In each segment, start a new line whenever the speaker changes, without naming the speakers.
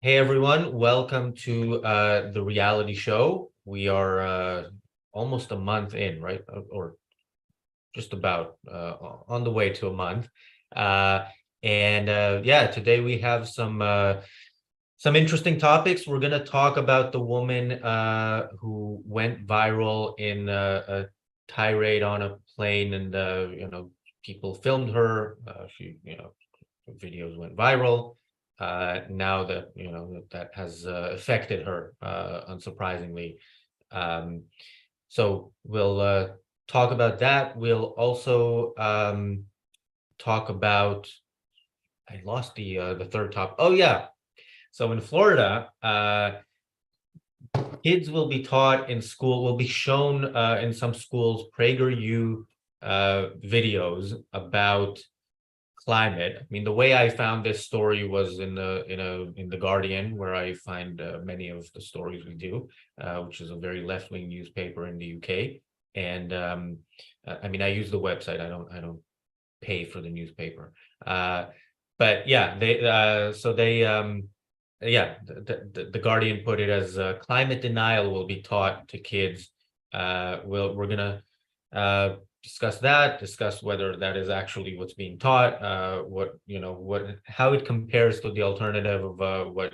Hey everyone, welcome to the reality show. We are almost a month in, right? Or just about on the way to a month. Uh, yeah, today we have some interesting topics. We're going to talk about the woman who went viral in a tirade on a plane, and people filmed her. Videos went viral. Now that that has affected her, unsurprisingly. Um, so we'll talk about that. We'll also talk about. I lost the third top. Oh yeah. So in Florida, kids will be taught in school. Will be shown in some schools PragerU videos about climate. I mean, the way I found this story was in the Guardian, where I find many of the stories we do, which is a very left-wing newspaper in the UK. And I mean, I use the website. I don't pay for the newspaper. But yeah, the Guardian put it as climate denial will be taught to kids. We're gonna discuss whether that is actually what's being taught, how it compares to the alternative of what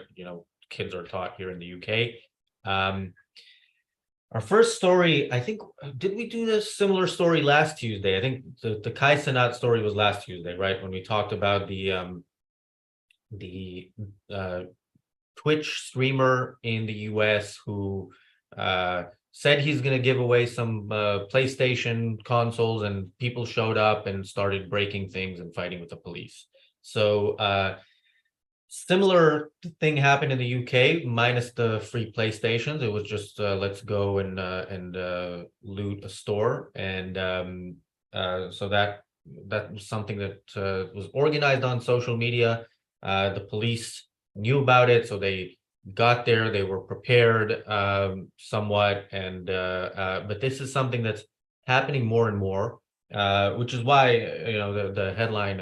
kids are taught here in the UK. Our first story, I think, did we do this similar story last Tuesday? I think the Kai Cenat story was last Tuesday, right? When we talked about the Twitch streamer in the US who said he's going to give away some PlayStation consoles, and people showed up and started breaking things and fighting with the police. So similar thing happened in the UK, minus the free PlayStations. It was just let's go and loot a store, and so that was something that was organized on social media. The police knew about it, so they got there. They were prepared somewhat, and but this is something that's happening more and more, which is why the headline,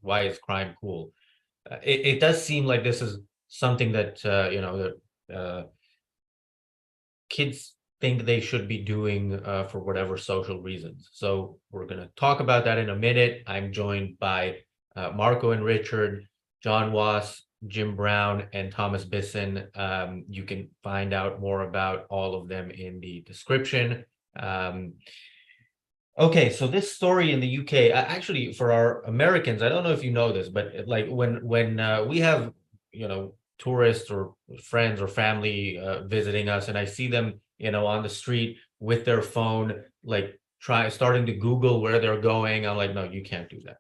why is crime cool? It does seem like this is something that kids think they should be doing for whatever social reasons. So we're going to talk about that in a minute. I'm joined by Marco and Richard, John Wass, Jim Brown, and Thomas Bisson. You can find out more about all of them in the description. Okay, so this story in the UK, actually, for our Americans, I don't know if you know this, but like when we have tourists or friends or family visiting us, and I see them on the street with their phone, like starting to Google where they're going. I'm like, no, you can't do that.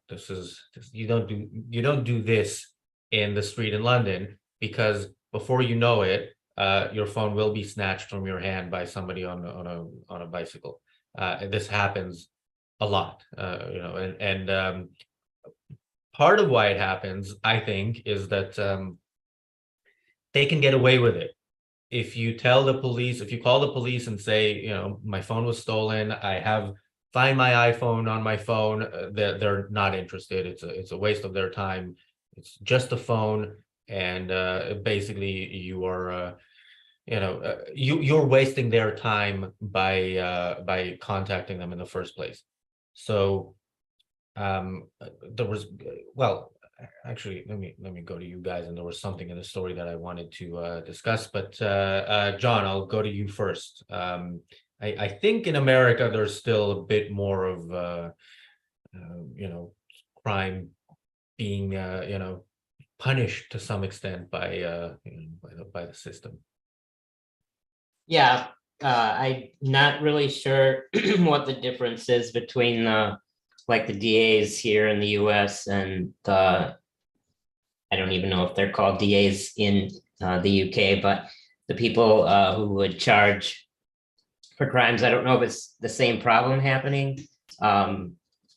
You don't do this in the street in London, because before you know it, your phone will be snatched from your hand by somebody on a bicycle. This happens a lot, and part of why it happens, I think, is that they can get away with it. If you call the police and say, my phone was stolen, find my iPhone on my phone, they're not interested. It's a waste of their time. It's just a phone, and basically you are you're wasting their time by contacting them in the first place. So there was, well, actually, let me go to you guys, and there was something in the story that I wanted to discuss, but John, I'll go to you first. I think in America there's still a bit more of crime being punished to some extent by the system.
Yeah, I'm not really sure what the difference is between like the DAs here in the US and I don't even know if they're called DAs in the UK, but the people who would charge for crimes. I don't know if it's the same problem happening. Are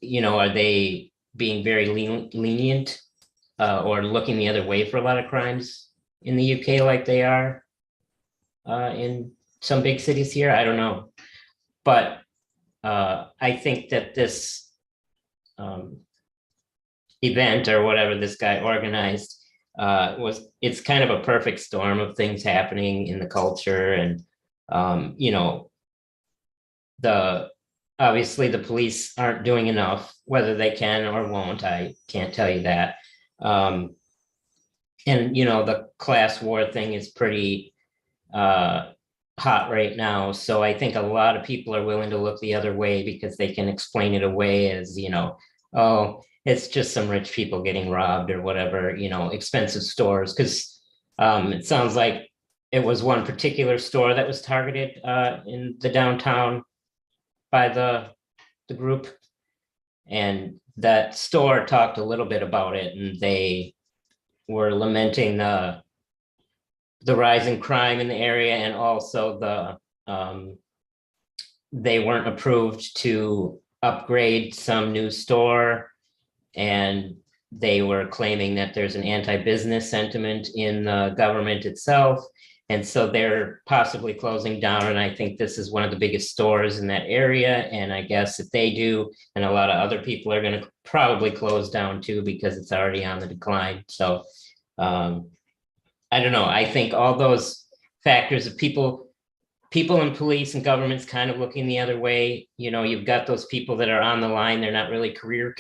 they being very lenient or looking the other way for a lot of crimes in the UK like they are in some big cities here? I don't know. But I think that this event or whatever this guy organized it's kind of a perfect storm of things happening in the culture. And the obviously the police aren't doing enough, whether they can or won't, I can't tell you that. And the class war thing is pretty hot right now. So I think a lot of people are willing to look the other way because they can explain it away as, oh, it's just some rich people getting robbed or whatever, expensive stores. Because it sounds like it was one particular store that was targeted in the downtown by the group. And that store talked a little bit about it, and they were lamenting the rise in crime in the area, and also they weren't approved to upgrade some new store, and they were claiming that there's an anti-business sentiment in the government itself, and so they're possibly closing down. And I think this is one of the biggest stores in that area, and I guess if they do, and a lot of other people are going to probably close down too, because it's already on the decline. So I don't know. I think all those factors of people and police and governments kind of looking the other way. You've got those people that are on the line. They're not really career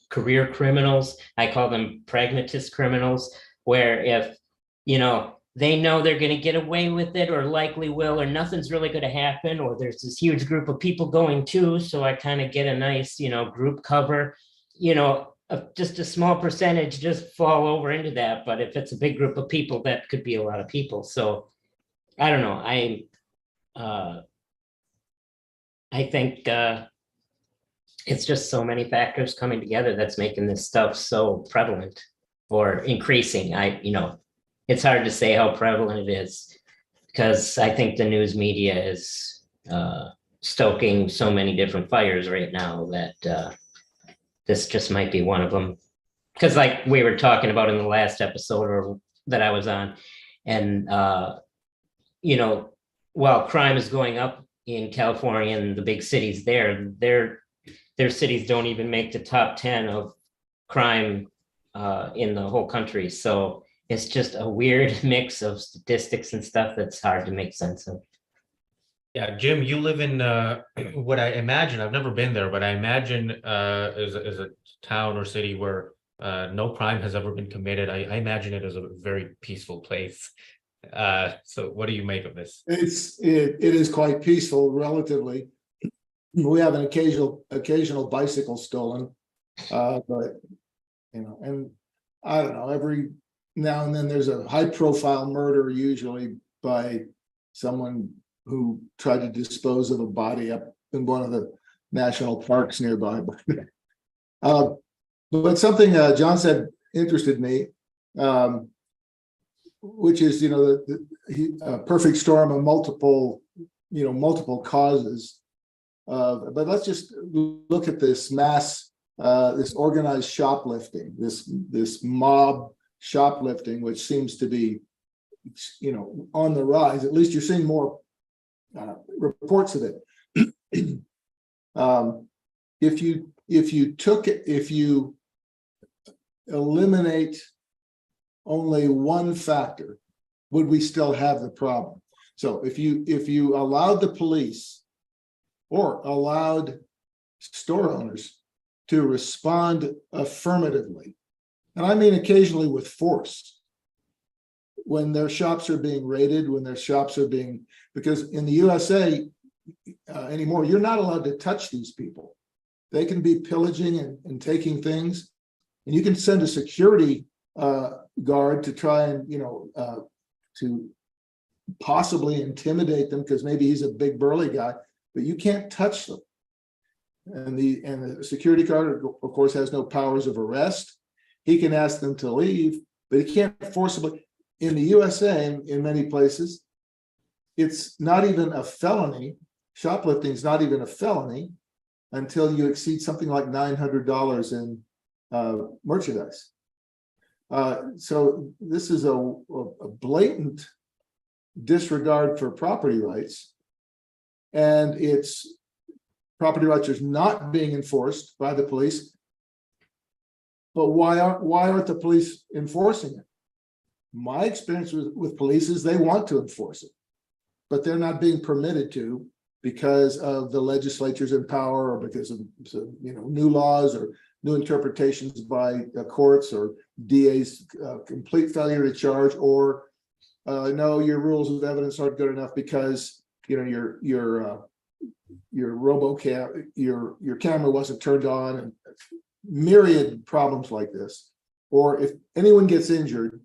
criminals. I call them pragmatist criminals, where if, they know they're going to get away with it, or likely will, or nothing's really going to happen, or there's this huge group of people going too, so I kind of get a nice, group cover, just a small percentage just fall over into that. But if it's a big group of people, that could be a lot of people. So I don't know. I think it's just so many factors coming together that's making this stuff so prevalent or increasing. It's hard to say how prevalent it is, because I think the news media is stoking so many different fires right now that this just might be one of them. Because like we were talking about in the last episode or that I was on, and while crime is going up in California and the big cities there, their cities don't even make the top 10 of crime in the whole country. So it's just a weird mix of statistics and stuff that's hard to make sense of.
Yeah, Jim, you live in what I imagine, I've never been there, but I imagine is a town or city where no crime has ever been committed. I imagine it as a very peaceful place. So what do you make of this?
It is quite peaceful, relatively. We have an occasional bicycle stolen, but and I don't know, every now and then there's a high-profile murder, usually by someone who tried to dispose of a body up in one of the national parks nearby. But something John said interested me, which is the perfect storm of multiple causes. But let's just look at this this organized shoplifting, this mob shoplifting, which seems to be on the rise. At least you're seeing more reports of it. If you eliminate only one factor, would we still have the problem? So if you allowed the police or allowed store owners to respond affirmatively, and I mean occasionally with force, when their shops are being raided, when their shops are being, because in the USA anymore, you're not allowed to touch these people. They can be pillaging and taking things, and you can send a security guard to try and to possibly intimidate them, because maybe he's a big burly guy, but you can't touch them. And the security guard, of course, has no powers of arrest. He can ask them to leave, but he can't forcibly. In the USA, in many places, it's not even a felony. Shoplifting is not even a felony until you exceed something like $900 in merchandise. So this is a blatant disregard for property rights, and it's property rights are not being enforced by the police. But why aren't the police enforcing it? My experience with police is they want to enforce it, but they're not being permitted to because of the legislatures in power, or because of new laws or new interpretations by courts, or DA's complete failure to charge, or no, your rules of evidence aren't good enough because your RoboCam, your camera wasn't turned on, and myriad problems like this. Or if anyone gets injured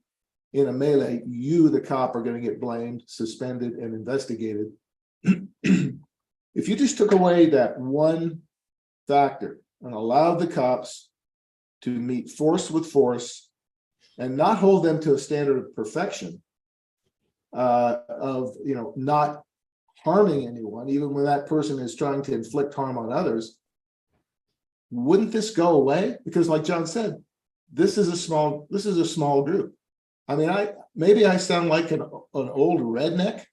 in a melee, you, the cop, are going to get blamed, suspended, and investigated. If you just took away that one factor and allowed the cops to meet force with force and not hold them to a standard of perfection, of not harming anyone, even when that person is trying to inflict harm on others, wouldn't this go away? Because like John said, this is a small group. I mean, maybe I sound like an old redneck,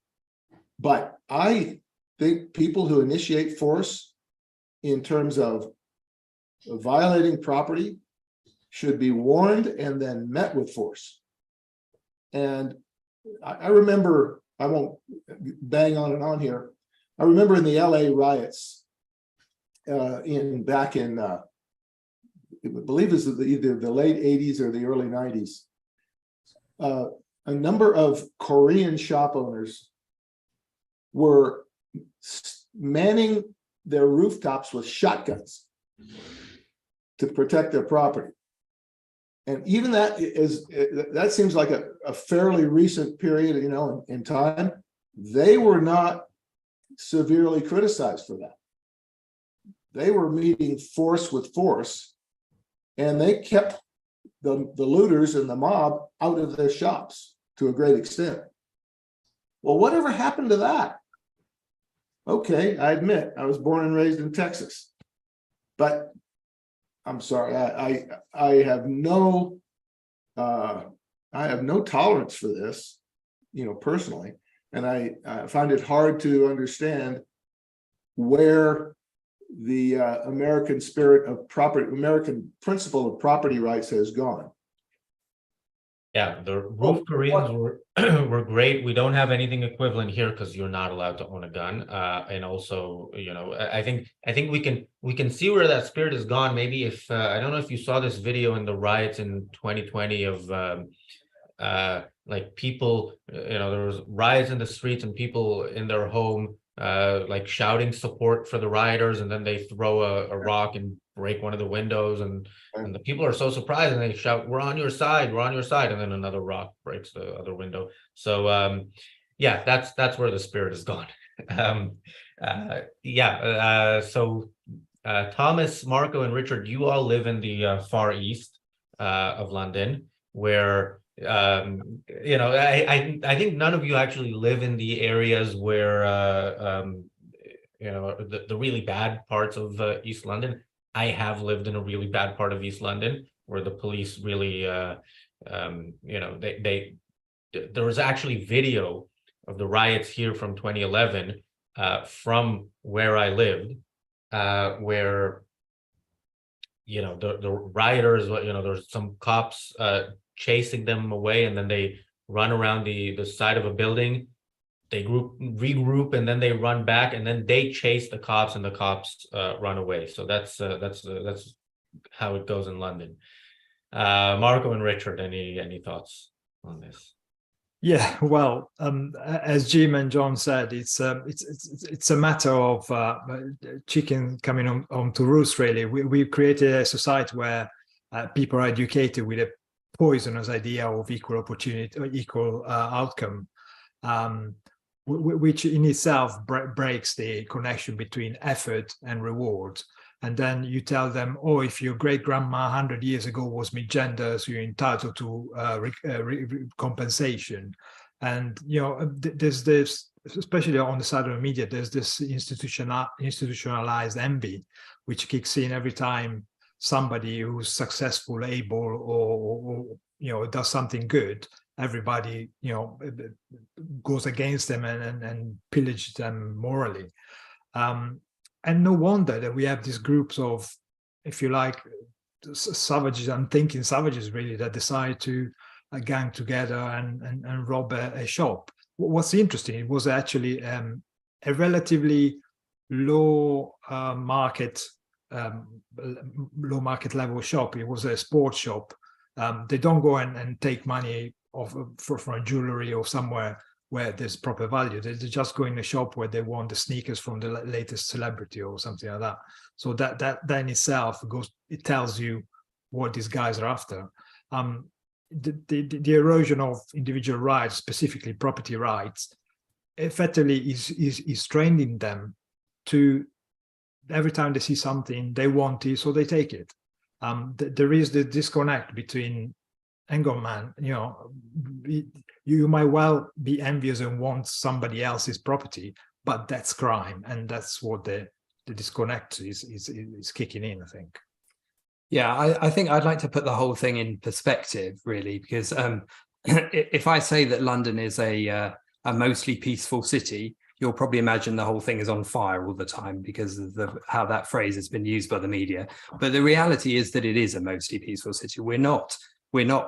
but I think people who initiate force in terms of violating property should be warned and then met with force. And I remember, I won't bang on and on here, I remember in the LA riots back in I believe it was either the late 80s or the early 90s, a number of Korean shop owners were manning their rooftops with shotguns to protect their property. And even that seems like a fairly recent period, in time. They were not severely criticized for that. They were meeting force with force, and they kept the looters and the mob out of their shops to a great extent. Well, whatever happened to that? Okay, I admit I was born and raised in Texas, but I'm sorry, I have no tolerance for this, personally, and I find it hard to understand where the American spirit of property, American principle of property rights has gone.
Yeah, the roof Koreans were were great. We don't have anything equivalent here because you're not allowed to own a gun. And also, I think we can see where that spirit is gone. Maybe if I don't know if you saw this video in the riots in 2020 of like people, there was riots in the streets and people in their home like shouting support for the rioters, and then they throw a rock and break one of the windows, and the people are so surprised and they shout, "We're on your side, we're on your side," and then another rock breaks the other window. So yeah, that's where the spirit is gone. So Thomas, Marco, and Richard, you all live in the far east of London, where I think none of you actually live in the areas where the really bad parts of East London. I have lived in a really bad part of East London where the police really there was actually video of the riots here from 2011 from where I lived, where the rioters, there's some cops chasing them away, and then they run around the side of a building, they regroup, and then they run back, and then they chase the cops, and the cops run away. So that's how it goes in London. Marco and Richard, any thoughts on this?
Yeah, well, as Jim and John said, it's a matter of chicken coming on to roost. Really, we created a society where people are educated with a poisonous idea of equal opportunity or equal outcome, which in itself breaks the connection between effort and reward. And then you tell them, oh, if your great grandma 100 years ago was misgender, so you're entitled to compensation. And there's this, especially on the side of the media, there's this institutionalized envy, which kicks in every time somebody who's successful, able, or does something good. Everybody goes against them and pillage them morally. And no wonder that we have these groups of, if you like, savages, unthinking savages, really, that decide to gang together and rob a shop. What's interesting, it was actually a relatively low market level shop. It was a sports shop. They don't go and take money from a jewelry or somewhere where there's proper value. They just go in a shop where they want the sneakers from the latest celebrity or something like that. So that in itself it tells you what these guys are after. The erosion of individual rights, specifically property rights, effectively is training them to, every time they see something they want it, so they take it. There is the disconnect between, hang on, man, you might well be envious and want somebody else's property, but that's crime, and that's what the disconnect is kicking in, I think.
Yeah, I think I'd like to put the whole thing in perspective, really, because if I say that London is a mostly peaceful city, you'll probably imagine the whole thing is on fire all the time because of how that phrase has been used by the media. But the reality is that it is a mostly peaceful city. We're not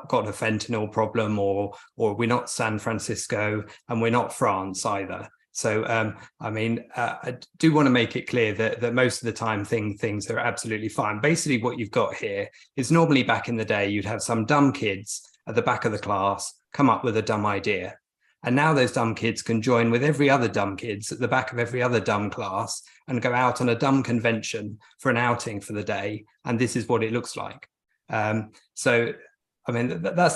got a fentanyl problem, or we're not San Francisco, and we're not France either. So, I do want to make it clear that most of the time things are absolutely fine. Basically, what you've got here is, normally back in the day, you'd have some dumb kids at the back of the class come up with a dumb idea. And now those dumb kids can join with every other dumb kids at the back of every other dumb class and go out on a dumb convention for an outing for the day. And this is what it looks like. That's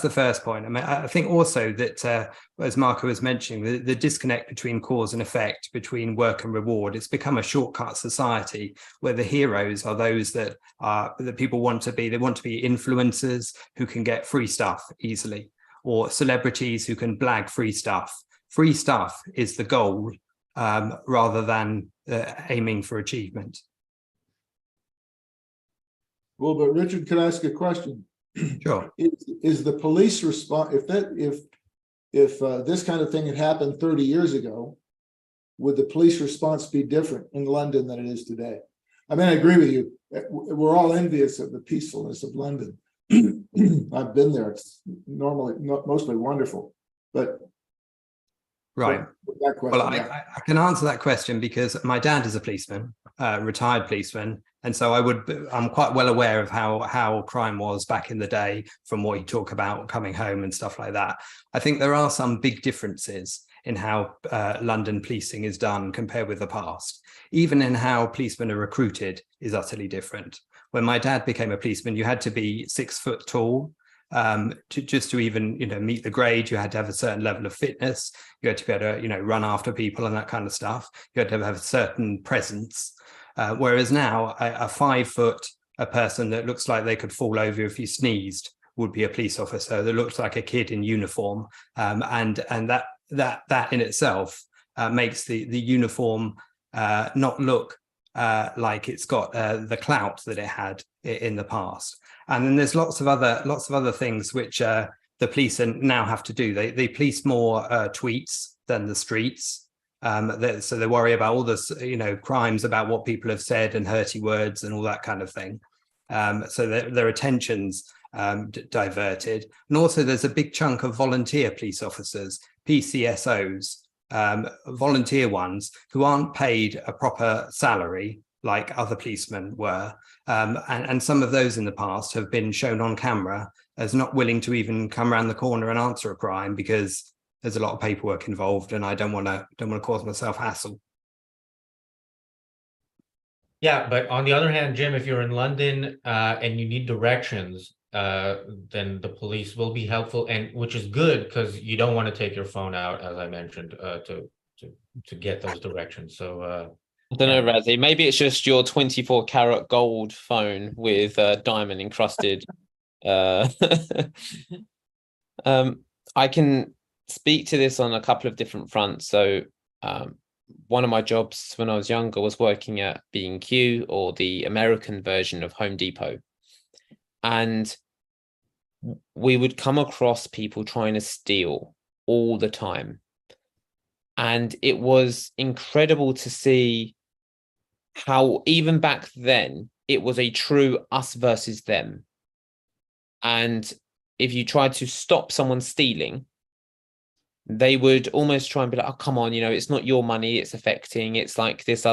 the first point. I think also that, as Marco was mentioning, the disconnect between cause and effect, between work and reward, it's become a shortcut society where the heroes are those that people want to be. They want to be influencers who can get free stuff easily, or celebrities who can blag free stuff. Free stuff is the goal, rather than aiming for achievement.
Well, but Richard, can I ask a question?
Sure.
Is the police response, if this kind of thing had happened 30 years ago, would the police response be different in London than it is today? I mean, I agree with you. We're all envious of the peacefulness of London. I've been there. It's mostly wonderful, but
right.
That question,
well, I can answer that question because my dad is a policeman, retired policeman, and so I'm quite well aware of how crime was back in the day, from what you talk about coming home and stuff like that. I think there are some big differences in how London policing is done compared with the past. Even in how policemen are recruited is utterly different. When my dad became a policeman, you had to be 6 foot tall. To even meet the grade. You had to have a certain level of fitness. You had to be able to run after people and that kind of stuff. You had to have a certain presence. Whereas now, a 5 foot person that looks like they could fall over if you sneezed would be a police officer that looks like a kid in uniform, and that in itself makes the uniform not look like it's got the clout that it had in the past. And then there's lots of other things which the police now have to do. They police more tweets than the streets. So they worry about all the crimes about what people have said and hurty words and all that kind of thing. So their attention's diverted. And also there's a big chunk of volunteer police officers, PCSOs, volunteer ones, who aren't paid a proper salary like other policemen were. And some of those in the past have been shown on camera as not willing to even come around the corner and answer a crime because there's a lot of paperwork involved and I don't want to cause myself hassle.
Yeah, but on the other hand, Jim, if you're in London and you need directions, then the police will be helpful, and which is good because you don't want to take your phone out, as I mentioned, to get those directions. So
I don't know, Razzie. Maybe it's just your 24-karat gold phone with diamond encrusted. I can speak to this on a couple of different fronts. So one of my jobs when I was younger was working at B&Q, or the American version of Home Depot. And we would come across people trying to steal all the time. And it was incredible to see how even back then it was a true us versus them. And if you try to stop someone stealing, they would almost try and be like, oh, come on, it's not your money it's affecting. It's like this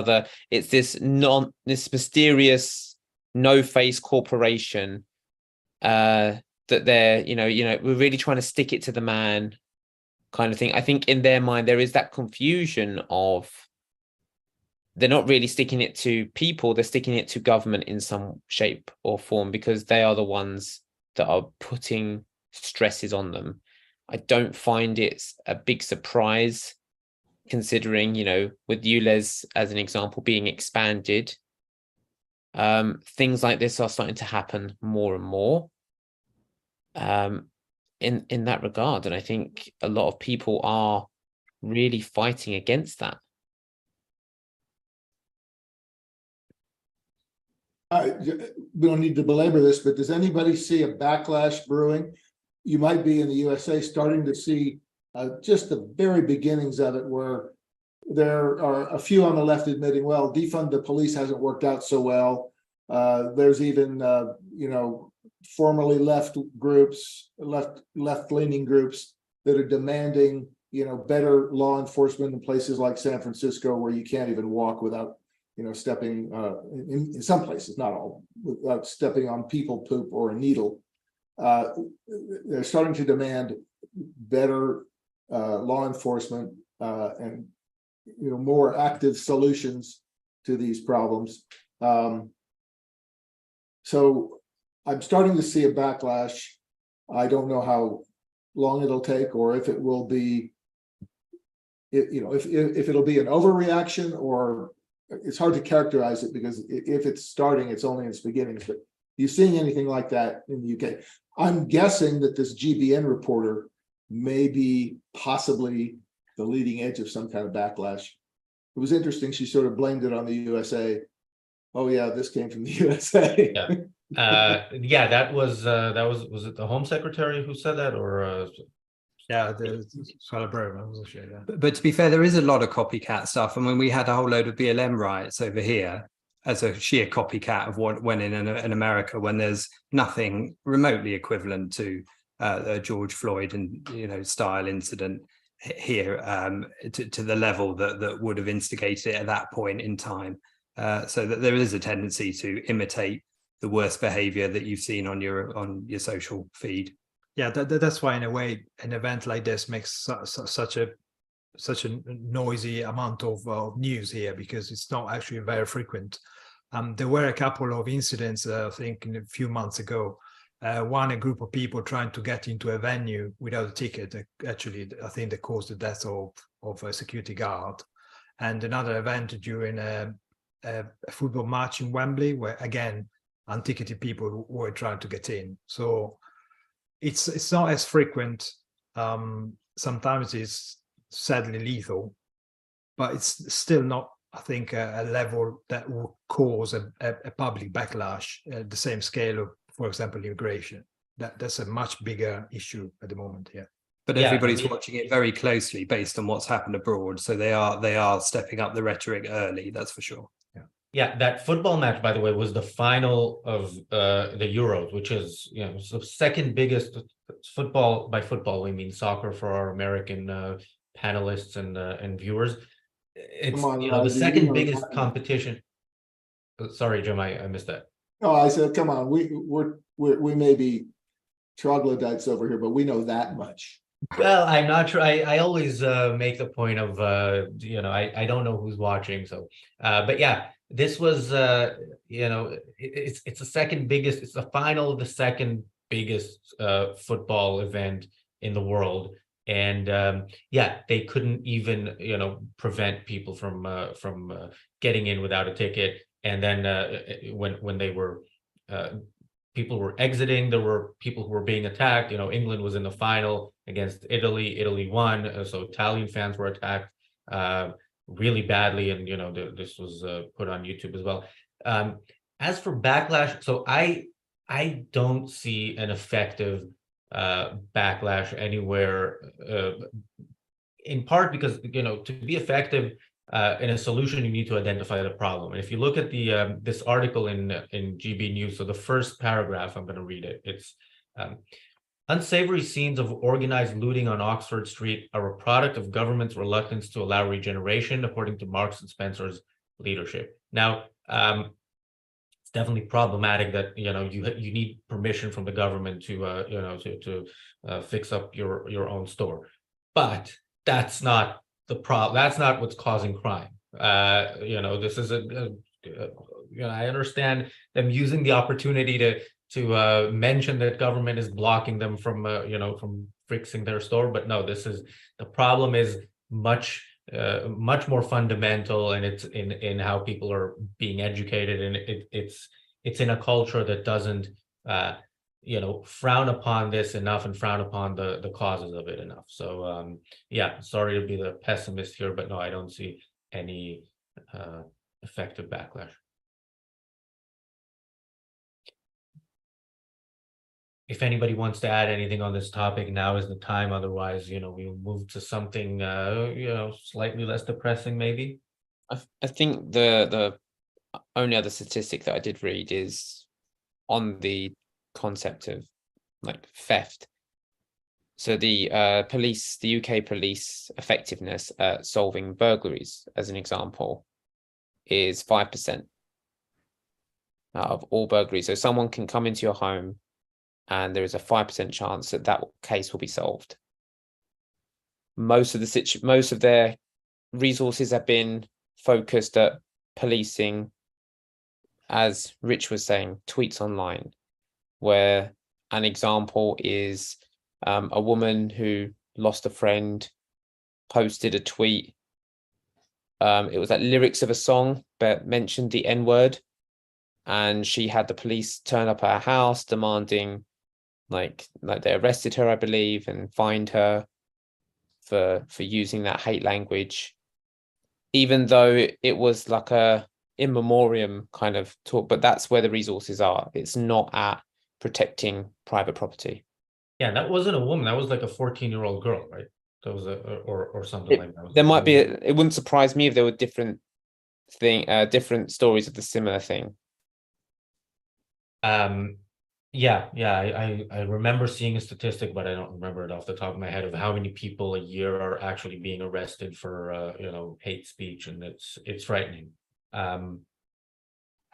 mysterious no-face corporation that they're, we're really trying to stick it to the man kind of thing. I think in their mind, there is that confusion of they're not really sticking it to people, they're sticking it to government in some shape or form because they are the ones that are putting stresses on them. I don't find it's a big surprise considering, with ULEZ as an example being expanded, things like this are starting to happen more and more in that regard. And I think a lot of people are really fighting against that.
We don't need to belabor this, but does anybody see a backlash brewing? You might be in the USA starting to see just the very beginnings of it, where there are a few on the left admitting, well, defund the police hasn't worked out so well. There's even, formerly left groups, left-leaning groups that are demanding, better law enforcement in places like San Francisco, where you can't even walk without stepping in some places, not all, without stepping on people poop or a needle. They're starting to demand better law enforcement and more active solutions to these problems. So I'm starting to see a backlash. I don't know how long it'll take, or if it will be, if it'll be an overreaction, or it's hard to characterize it, because if it's starting, it's only in its beginnings. But you seeing anything like that in the UK? I'm guessing that this GBN reporter may be possibly the leading edge of some kind of backlash. It was interesting. She sort of blamed it on the USA. Oh yeah, this came from the USA.
Yeah, that was it the Home Secretary who said that, or
Yeah, the Scalabro, I wasn't sure. Yeah.
But to be fair, there is a lot of copycat stuff. I mean, we had a whole load of BLM riots over here as a sheer copycat of what went in America, when there's nothing remotely equivalent to a George Floyd and style incident here to the level that would have instigated it at that point in time. So that there is a tendency to imitate the worst behavior that you've seen on your social feed.
Yeah, that's why in a way an event like this makes such a noisy amount of news here, because it's not actually very frequent. There were a couple of incidents, I think, a few months ago. One, a group of people trying to get into a venue without a ticket. Actually, I think they caused the death of a security guard. And another event during a football match in Wembley, where again unticketed people were trying to get in. So it's not as frequent. Sometimes it's sadly lethal, but it's still not, I think, a level that will cause a public backlash at the same scale of, for example, immigration. That's a much bigger issue at the moment. Yeah.
But everybody's watching it very closely based on what's happened abroad. So they are stepping up the rhetoric early, that's for sure.
Yeah, that football match, by the way, was the final of the Euros, which is the second biggest football. By football, we mean soccer for our American panelists and viewers. It's the second biggest competition. Sorry, Jim, I missed that.
Oh, I said, come on, we may be troglodytes over here, but we know that much.
Well, I'm not sure. I always make the point of I don't know who's watching. So, but yeah. This was, it's the second biggest. It's the final of the second biggest football event in the world, and they couldn't even prevent people from getting in without a ticket. And then when they were people were exiting, there were people who were being attacked. England was in the final against Italy. Italy won, so Italian fans were attacked really badly, and this was put on YouTube as well. As for backlash, so I don't see an effective backlash anywhere, in part because to be effective in a solution, you need to identify the problem. And if you look at the this article in GB News, so the first paragraph, I'm going to read it. It's Unsavory scenes of organized looting on Oxford Street are a product of government's reluctance to allow regeneration, according to Marks and Spencer's leadership. Now, it's definitely problematic that you need permission from the government to fix up your own store, but that's not the problem. That's not what's causing crime. This is I understand them using the opportunity to mention that government is blocking them from from fixing their store, but no, the problem is much more fundamental, and it's in how people are being educated, and it's in a culture that doesn't frown upon this enough and frown upon the causes of it enough. So yeah, sorry to be the pessimist here, but no, I don't see any effective backlash. If anybody wants to add anything on this topic, now is the time. Otherwise, we'll move to something, slightly less depressing, maybe.
I think the only other statistic that I did read is on the concept of like theft. So the UK police effectiveness at solving burglaries, as an example, is 5% out of all burglaries. So someone can come into your home, and there is a 5% chance that case will be solved. Most of their resources have been focused at policing, as Rich was saying, tweets online, where an example is a woman who lost a friend posted a tweet. It was like lyrics of a song, but mentioned the N-word, and she had the police turn up at her house demanding, like they arrested her, I believe, and fined her for using that hate language, even though it was like a in memoriam kind of talk. But that's where the resources are. It's not at protecting private property.
Yeah, that wasn't a woman. That was like a 14-year-old girl, right? That was or something like that.
There might be. It wouldn't surprise me if there were different stories of the similar thing.
Yeah, I remember seeing a statistic, but I don't remember it off the top of my head, of how many people a year are actually being arrested for hate speech, and it's frightening.
And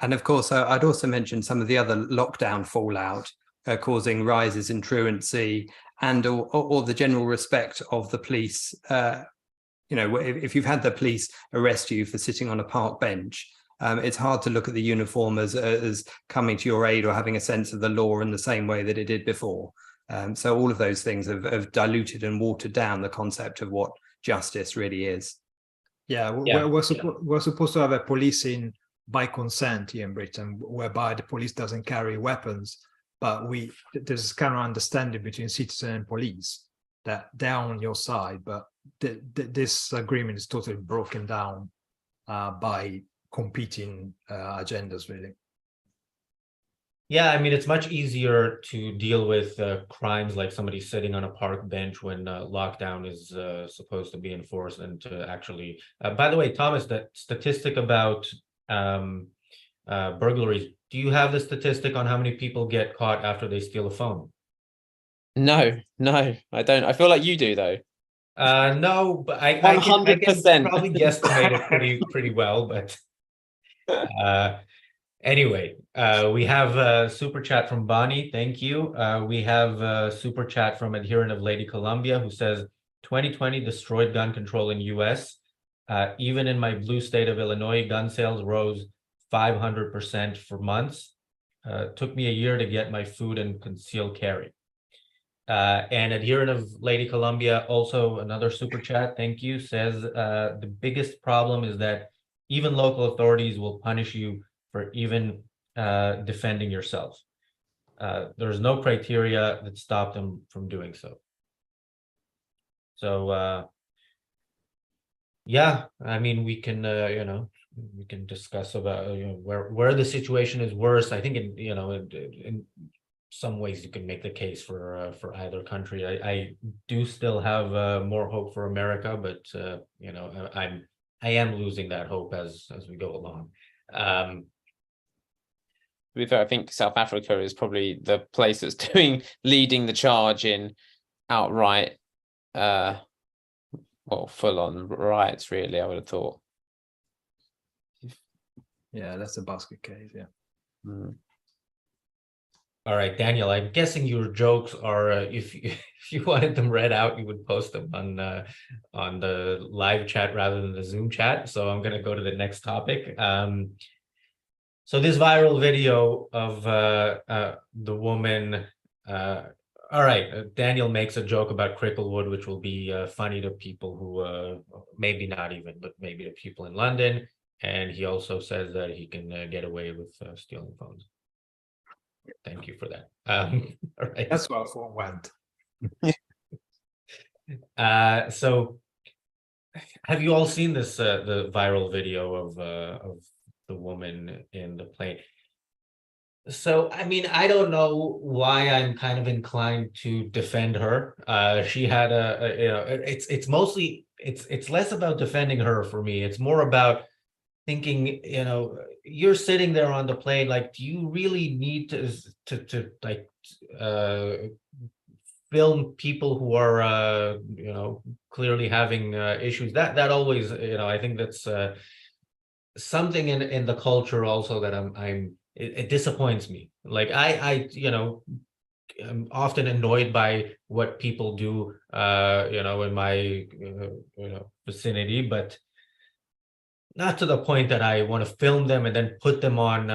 of course, I'd also mention some of the other lockdown fallout causing rises in truancy and or the general respect of the police. If you've had the police arrest you for sitting on a park bench, it's hard to look at the uniform as coming to your aid or having a sense of the law in the same way that it did before. So all of those things have diluted and watered down the concept of what justice really is.
Yeah, we're supposed to have a policing by consent here in Britain, whereby the police doesn't carry weapons, but there's kind of understanding between citizen and police that they're on your side, but this agreement is totally broken down by competing agendas, really.
Yeah, I mean, it's much easier to deal with crimes like somebody sitting on a park bench when lockdown is supposed to be enforced, and to actually by the way, Thomas, that statistic about burglaries, do you have the statistic on how many people get caught after they steal a phone?
No, I don't. I feel like you do, though.
No, but I
100%.
can probably guesstimate it pretty well, but anyway, we have a super chat from Bonnie. Thank you. We have a super chat from adherent of Lady Columbia, who says 2020 destroyed gun control in US. Even in my blue state of Illinois, gun sales rose 500% for months. Took me a year to get my food and concealed carry. And adherent of Lady Columbia, also another super chat, thank you, says the biggest problem is that even local authorities will punish you for even defending yourself. There's no criteria that stop them from doing so. So yeah, I mean, we can we can discuss about where the situation is worse. I think in some ways you can make the case for either country. I do still have more hope for America, but I am losing that hope as we go along.
be fair, I think South Africa is probably the place that's leading the charge in outright, well, full on riots, really, I would have thought.
Yeah, that's a basket case. Yeah.
Mm.
All right, Daniel, I'm guessing your jokes are, if if you wanted them read out, you would post them on the live chat rather than the Zoom chat. So I'm going to go to the next topic. So this viral video of the woman, all right, Daniel makes a joke about Cricklewood, which will be funny to people who maybe not even, but maybe to people in London. And he also says that he can get away with stealing phones. Thank you for that. All right.
That's where I thought went.
So have you all seen this the viral video of the woman in the plane? So I mean, I don't know why I'm kind of inclined to defend her. She had you know, it's mostly it's less about defending her for me. It's more about thinking, you know, you're sitting there on the plane, like, do you really need to like film people who are you know, clearly having issues? That always, you know, I think that's something in the culture also that it disappoints me. Like I you know, I'm often annoyed by what people do you know, in my you know, vicinity, but not to the point that I want to film them and then put them on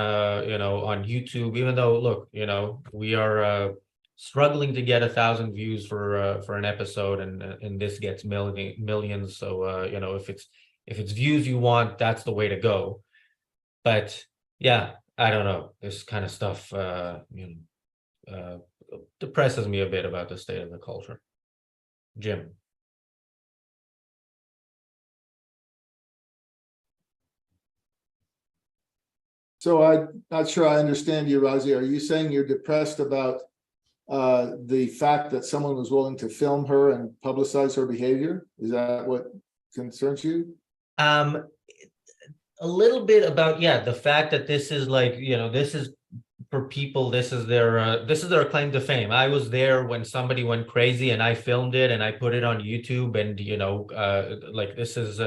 you know, on YouTube, even though, look, you know, we are struggling to get 1,000 views for an episode, and this gets millions. So you know, if it's views you want, that's the way to go. But yeah, I don't know, this kind of stuff you know, depresses me a bit about the state of the culture. Jim.
So I'm not sure I understand you, Razi. Are you saying you're depressed about the fact that someone was willing to film her and publicize her behavior? Is that what concerns you?
A little bit about, yeah, the fact that this is like, you know, this is for people, this is their claim to fame. I was there when somebody went crazy and I filmed it and I put it on YouTube, and you know, like, this is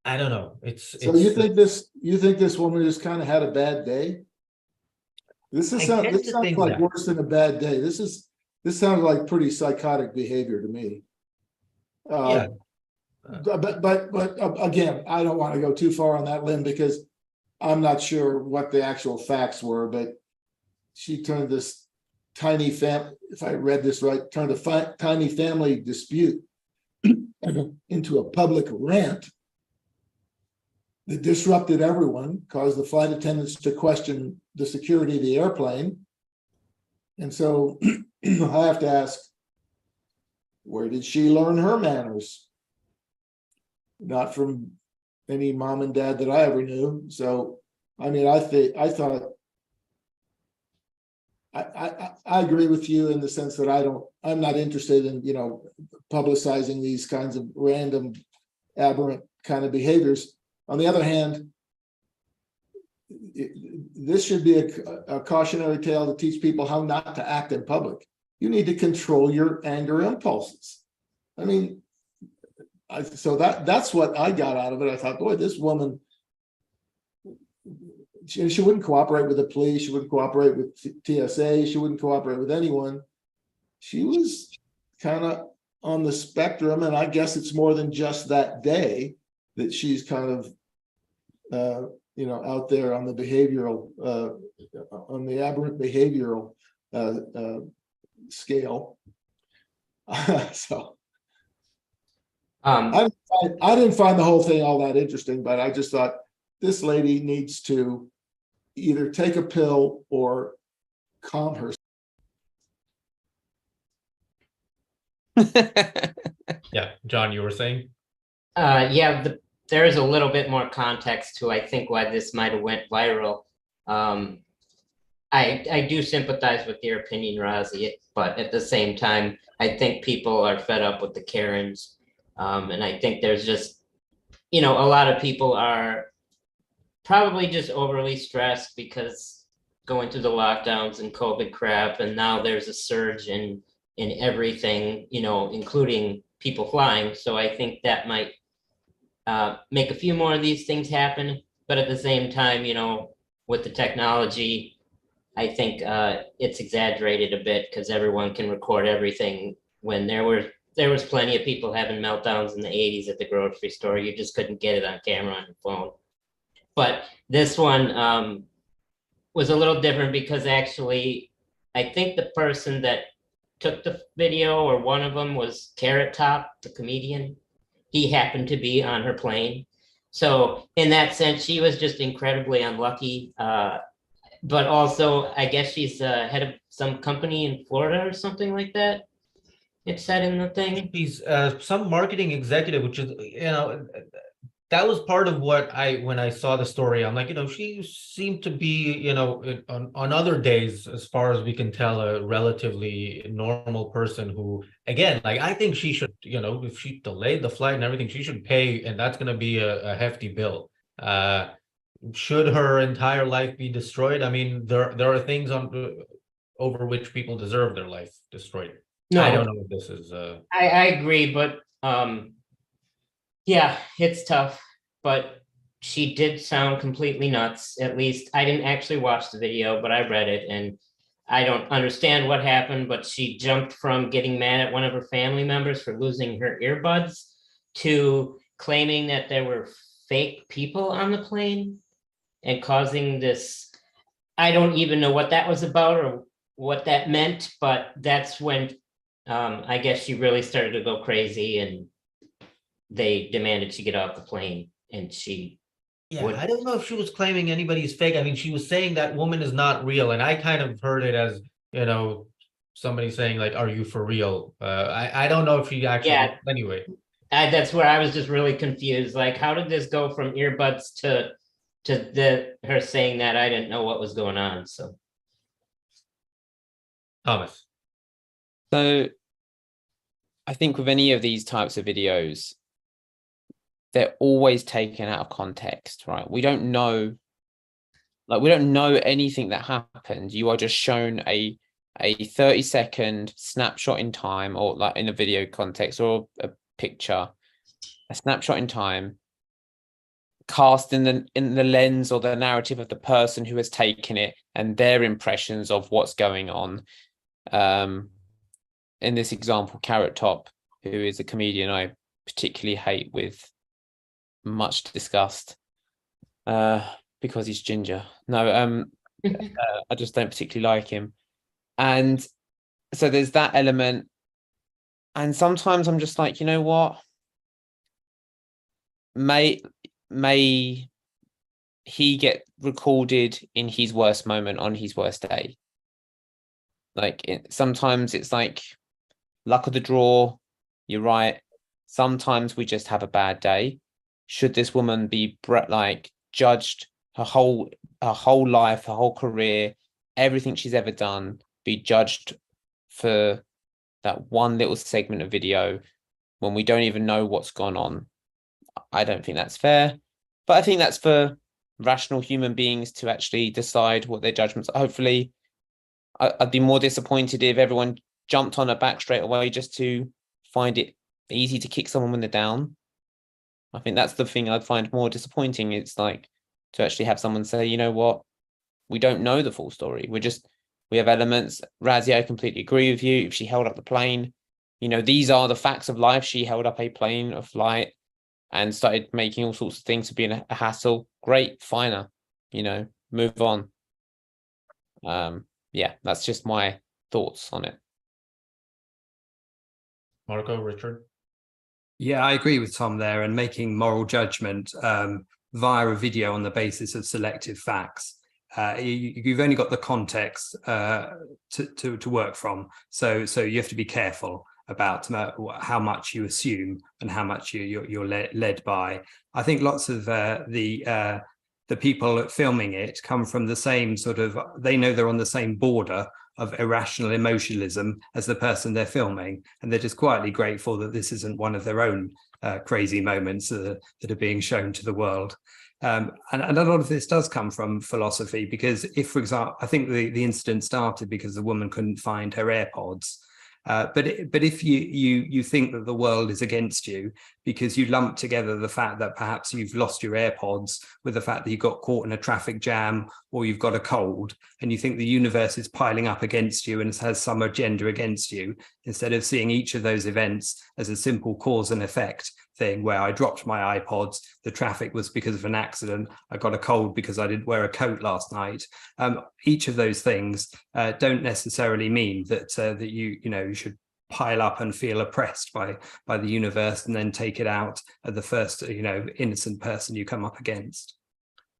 I don't know.
So you think this woman just kind of had a bad day? This sounds like worse than a bad day. This sounds like pretty psychotic behavior to me.
Yeah.
But again, I don't want to go too far on that limb because I'm not sure what the actual facts were, but she turned this tiny family, if I read this right, turned a tiny family dispute into a public rant that disrupted everyone, caused the flight attendants to question the security of the airplane. And so I have to ask, where did she learn her manners? Not from any mom and dad that I ever knew. So, I mean, I agree with you in the sense that I'm not interested in, you know, publicizing these kinds of random aberrant kind of behaviors. On the other hand, this should be a cautionary tale to teach people how not to act in public. You need to control your anger impulses. I mean, so that's what I got out of it. I thought, boy, this woman, she wouldn't cooperate with the police. She wouldn't cooperate with TSA. She wouldn't cooperate with anyone. She was kind of on the spectrum, and I guess it's more than just that day that she's kind of, you know, out there on the behavioral, on the aberrant behavioral scale. So I didn't find the whole thing all that interesting, but I just thought this lady needs to either take a pill or calm herself.
Yeah, John, you were saying?
Yeah, there is a little bit more context to, I think, why this might have went viral. I do sympathize with your opinion, Razi, but at the same time, I think people are fed up with the Karens. And I think there's just, you know, a lot of people are probably just overly stressed because going through the lockdowns and COVID crap, and now there's a surge in everything, you know, including people flying. So I think that might make a few more of these things happen. But at the same time, you know, with the technology, I think it's exaggerated a bit because everyone can record everything. When there was plenty of people having meltdowns in the 80s at the grocery store. You just couldn't get it on camera on your phone. But this one was a little different because actually, I think the person that took the video, or one of them, was Carrot Top, the comedian. He happened to be on her plane. So in that sense, she was just incredibly unlucky. But also, I guess she's head of some company in Florida or something like that. It said in the thing.
He's some marketing executive, which is, you know, that was part of what when I saw the story, I'm like, you know, she seemed to be, you know, on other days, as far as we can tell, a relatively normal person who, again, like, I think she should, you know, if she delayed the flight and everything, she should pay, and that's going to be a hefty bill. Should her entire life be destroyed? I mean, there are things over which people deserve their life destroyed.
No,
I don't know if this is
I agree, but yeah, it's tough. But she did sound completely nuts. At least I didn't actually watch the video, but I read it, and I don't understand what happened. But she jumped from getting mad at one of her family members for losing her earbuds to claiming that there were fake people on the plane and causing this. I don't even know what that was about or what that meant, but that's when I guess she really started to go crazy, and they demanded she get off the plane, and she
I don't know if she was claiming anybody's fake. I mean, she was saying that woman is not real, and I kind of heard it as, you know, somebody saying like, "Are you for real?" I don't know if she actually. Anyway,
that's where I was just really confused. Like, how did this go from earbuds to her saying that? I didn't know what was going on. So,
Thomas.
So I think with any of these types of videos, they're always taken out of context, right? We don't know anything that happened. You are just shown a 30-second snapshot in time, or like in a video context or a picture, a snapshot in time, cast in the lens or the narrative of the person who has taken it and their impressions of what's going on. In this example, Carrot Top, who is a comedian I particularly hate with much disgust, because he's ginger. No, I just don't particularly like him. And so there's that element. And sometimes I'm just like, you know what? May he get recorded in his worst moment on his worst day. Like, sometimes it's like luck of the draw. You're right. Sometimes we just have a bad day. Should this woman be like judged her whole life, her whole career, everything she's ever done, be judged for that one little segment of video when we don't even know what's gone on? I don't think that's fair, but I think that's for rational human beings to actually decide what their judgments are. Hopefully, I'd be more disappointed if everyone jumped on her back straight away just to find it easy to kick someone when they're down. I think that's the thing I'd find more disappointing. It's like to actually have someone say, you know what, we don't know the full story. We have elements. Razzie, I completely agree with you. If she held up the plane, you know, these are the facts of life. She held up a plane of flight and started making all sorts of things to be a hassle. Great, finer, you know, move on. Yeah, that's just my thoughts on it.
Marco, Richard.
Yeah, I agree with Tom there, and making moral judgment via a video on the basis of selective facts. You've only got the context to work from, so you have to be careful about how much you assume and how much you're led by. I think lots of the people filming it come from the same sort of, they know they're on the same border of irrational emotionalism as the person they're filming, and they're just quietly grateful that this isn't one of their own crazy moments that are being shown to the world. And a lot of this does come from philosophy, because if, for example, I think the incident started because the woman couldn't find her AirPods. But if you think that the world is against you because you lump together the fact that perhaps you've lost your AirPods with the fact that you got caught in a traffic jam or you've got a cold, and you think the universe is piling up against you and has some agenda against you, instead of seeing each of those events as a simple cause and effect thing, where I dropped my iPods, the traffic was because of an accident, I got a cold because I didn't wear a coat last night. Each of those things don't necessarily mean that that you should pile up and feel oppressed by the universe and then take it out at the first innocent person you come up against.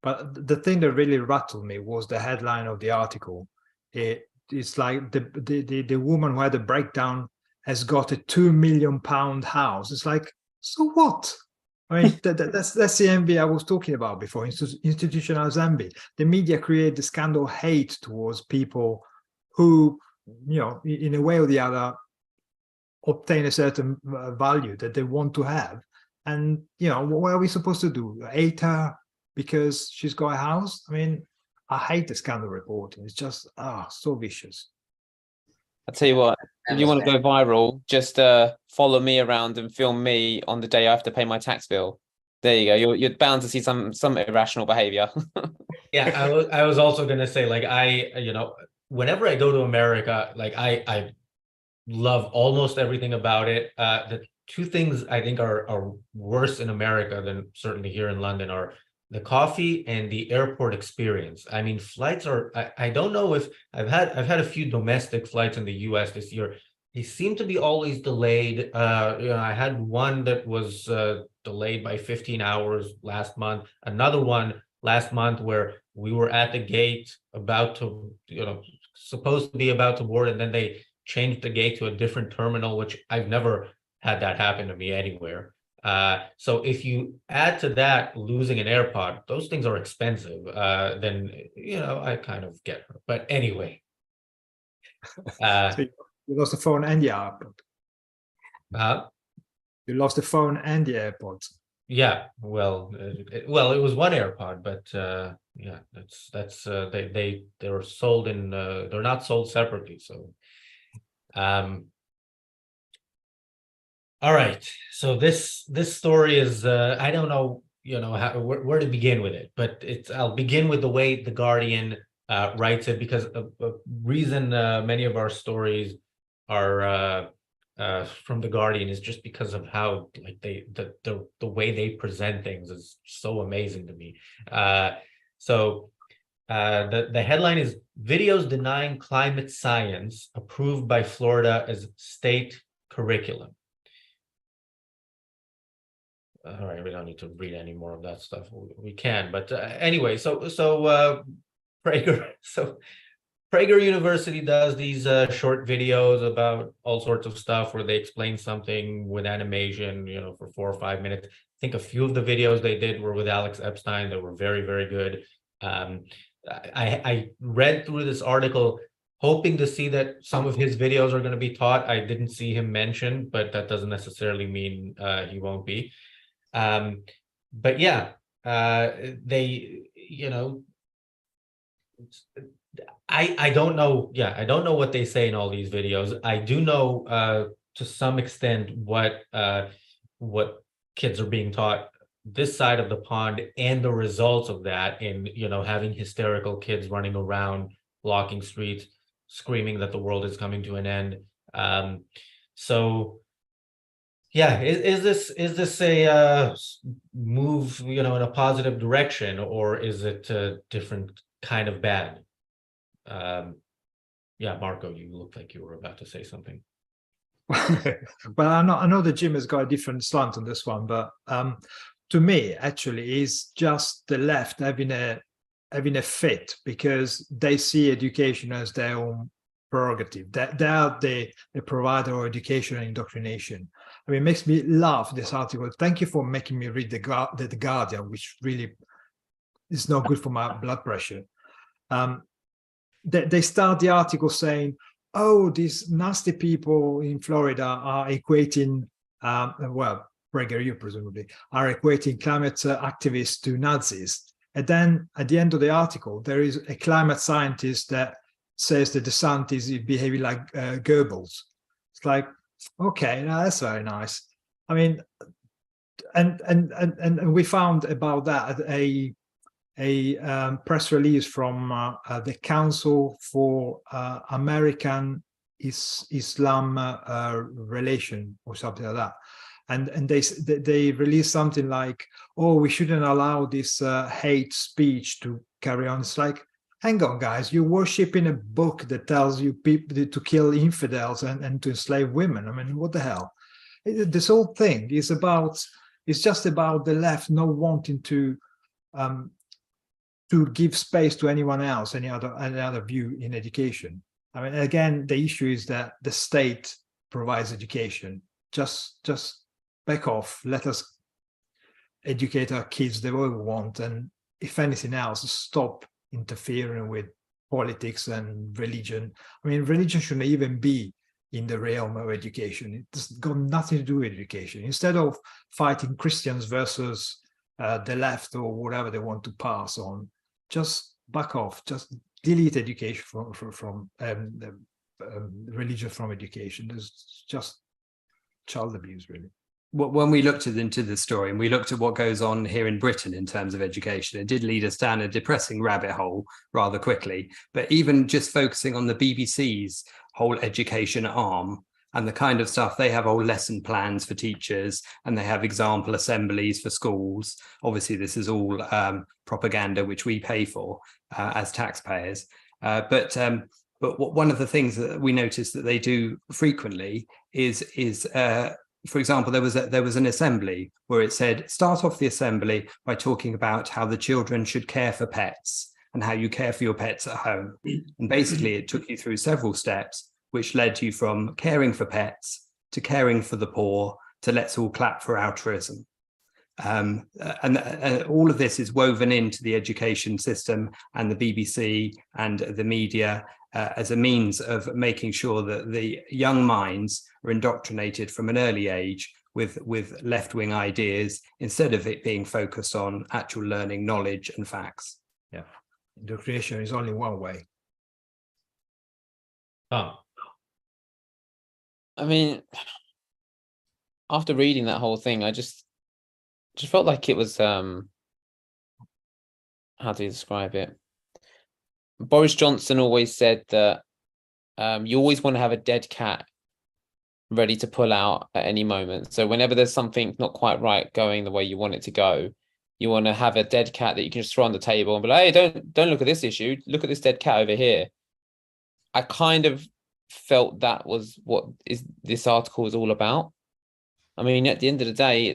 But the thing that really rattled me was the headline of the article. It's like the woman who had a breakdown has got a £2 million house. It's like, so what? I mean, that's the envy I was talking about before, institutional envy. The media create this kind of hate towards people who, in a way or the other, obtain a certain value that they want to have. And, what are we supposed to do? Hate her because she's got a house? I mean, I hate the scandal reporting. It's just, so vicious.
I'll tell you what, if you want to go viral, just follow me around and film me on the day I have to pay my tax bill. There you go. You're bound to see some irrational behavior.
Yeah, I was also gonna say, like, whenever I go to America, like I love almost everything about it. The two things I think are worse in America than certainly here in London are the coffee and the airport experience. I mean, flights are, I don't know if I've had a few domestic flights in the US this year. They seem to be always delayed. I had one that was delayed by 15 hours last month, another one last month where we were at the gate about to, supposed to be about to board, and then they changed the gate to a different terminal, which I've never had that happen to me anywhere. So if you add to that losing an AirPod, those things are expensive. Then I kind of get her. But anyway,
So you lost the phone and the AirPod. You lost the phone and the AirPods.
Yeah, well, it was one AirPod, but yeah, that's they were sold in they're not sold separately. So, all right. So this story is I don't know where to begin with it, but I'll begin with the way The Guardian writes it, because a reason many of our stories are from The Guardian is just because of how, like, the way they present things is so amazing to me. So the headline is "Videos Denying Climate Science Approved by Florida as State Curriculum." All right, we don't need to read any more of that stuff. We can, but anyway, so Prager, Prager University does these short videos about all sorts of stuff where they explain something with animation, for 4 or 5 minutes. I think a few of the videos they did were with Alex Epstein. They were very, very good. I read through this article hoping to see that some of his videos are going to be taught. I didn't see him mentioned, but that doesn't necessarily mean he won't be. But yeah, they, I don't know. Yeah, I don't know what they say in all these videos. I do know to some extent what kids are being taught this side of the pond, and the results of that in having hysterical kids running around blocking streets, screaming that the world is coming to an end. So yeah, is this a move in a positive direction, or is it a different kind of bad? Yeah, Marco, you look like you were about to say something.
Well, I know the Jim has got a different slant on this one, but to me, actually, is just the left having a fit because they see education as their own prerogative. That they are the provider of education and indoctrination. I mean, it makes me laugh, this article. Thank you for making me read the Guardian, which really is not good for my blood pressure. They start the article saying, "Oh, these nasty people in Florida are equating, PragerU presumably, are equating climate activists to Nazis. And then at the end of the article, there is a climate scientist that says that DeSantis is behaving like Goebbels. It's like, okay, now that's very nice. I mean, and we found about that a press release from the Council for American Islam Relation or something like that, and they released something like, oh, we shouldn't allow this hate speech to carry on. It's like, hang on, guys, you're worshiping a book that tells you people to kill infidels and to enslave women. I mean, what the hell? This whole thing is just about the left not wanting to give space to anyone else, any other view in education. I mean, again, the issue is that the state provides education. Just back off. Let us educate our kids the way we want, and if anything else, stop interfering with politics and religion. I mean, religion shouldn't even be in the realm of education. It's got nothing to do with education. Instead of fighting Christians versus the left or whatever they want to pass on, just back off. Just delete education from religion from education. There's just child abuse, really.
When we looked into the story and we looked at what goes on here in Britain in terms of education, it did lead us down a depressing rabbit hole rather quickly. But even just focusing on the BBC's whole education arm and the kind of stuff, they have whole lesson plans for teachers and they have example assemblies for schools. Obviously, this is all propaganda, which we pay for as taxpayers. But one of the things that we noticed that they do frequently is for example, there was an assembly where it said, start off the assembly by talking about how the children should care for pets and how you care for your pets at home. And basically, it took you through several steps, which led you from caring for pets to caring for the poor to let's all clap for altruism. And all of this is woven into the education system and the BBC and the media as a means of making sure that the young minds are indoctrinated from an early age with left-wing ideas instead of it being focused on actual learning, knowledge and facts.
Yeah, indoctrination is only one way.
Oh,
I mean, after reading that whole thing, I just felt like it was how do you describe it? Boris Johnson always said that you always want to have a dead cat ready to pull out at any moment. So whenever there's something not quite right going the way you want it to go, you want to have a dead cat that you can just throw on the table and be like, hey, don't look at this issue. Look at this dead cat over here. I kind of felt that was what this article is all about. I mean, at the end of the day,